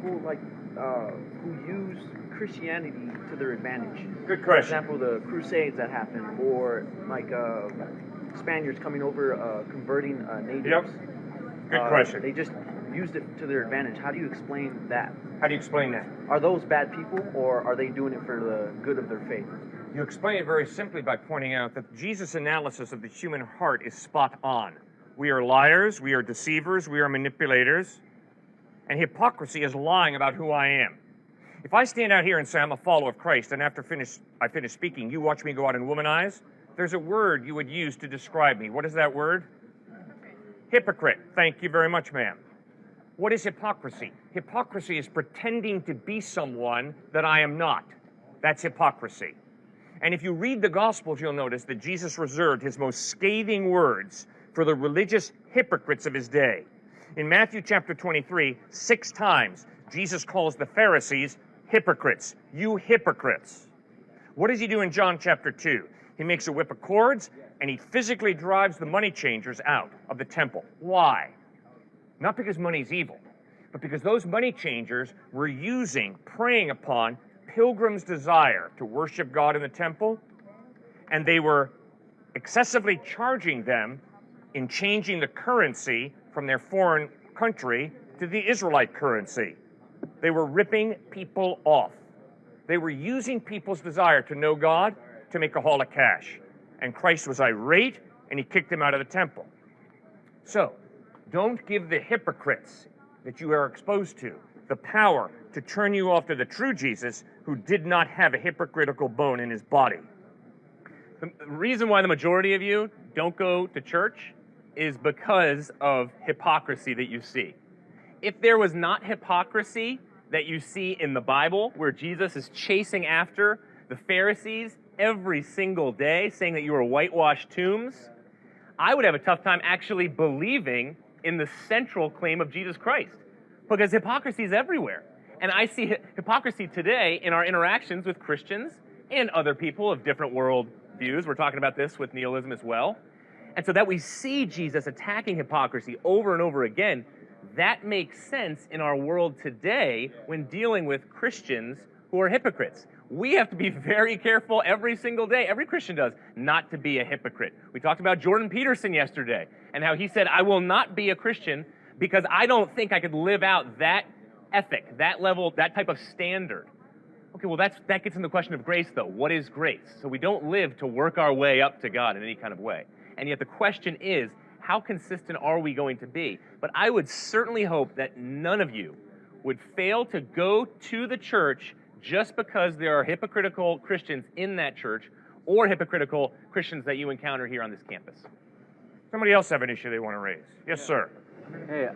people like who use Christianity to their advantage? Good For question. example, the Crusades that happened, or like Spaniards coming over, converting natives. Good question. They just used it to their advantage. How do you explain that? How do you explain that? Are those bad people, or are they doing it for the good of their faith? You explain it very simply by pointing out that Jesus' analysis of the human heart is spot on. We are liars, we are deceivers, we are manipulators, and hypocrisy is lying about who I am. If I stand out here and say I'm a follower of Christ, and after I finish speaking, you watch me go out and womanize, there's a word you would use to describe me. What is that word? Hypocrite. Thank you very much, ma'am. What is hypocrisy? Hypocrisy is pretending to be someone that I am not. That's hypocrisy. And if you read the Gospels, you'll notice that Jesus reserved his most scathing words for the religious hypocrites of his day. In Matthew chapter 23, 6 times, Jesus calls the Pharisees hypocrites. You hypocrites. What does he do in John chapter 2? He makes a whip of cords, and he physically drives the money changers out of the temple. Why? Not because money's evil, but because those money changers were preying upon pilgrims' desire to worship God in the temple, and they were excessively charging them in changing the currency from their foreign country to the Israelite currency. They were ripping people off. They were using people's desire to know God to make a haul of cash. And Christ was irate, and he kicked them out of the temple. So, don't give the hypocrites that you are exposed to the power to turn you off to the true Jesus, who did not have a hypocritical bone in his body. The reason why the majority of you don't go to church is because of hypocrisy that you see. If there was not hypocrisy that you see in the Bible, where Jesus is chasing after the Pharisees every single day, saying that you are whitewashed tombs, I would have a tough time actually believing in the central claim of Jesus Christ, because hypocrisy is everywhere. And I see hypocrisy today in our interactions with Christians and other people of different world views. We're talking about this with nihilism as well. And so that we see Jesus attacking hypocrisy over and over again, that makes sense in our world today when dealing with Christians who are hypocrites. We have to be very careful every single day, every Christian does, not to be a hypocrite. We talked about Jordan Peterson yesterday and how he said, I will not be a Christian because I don't think I could live out that ethic, that level, that type of standard. Okay, well, that gets into the question of grace, though. What is grace? So we don't live to work our way up to God in any kind of way. And yet the question is, how consistent are we going to be? But I would certainly hope that none of you would fail to go to the church just because there are hypocritical Christians in that church or hypocritical Christians that you encounter here on this campus. Somebody else have an issue they want to raise? Yes, sir. Hey,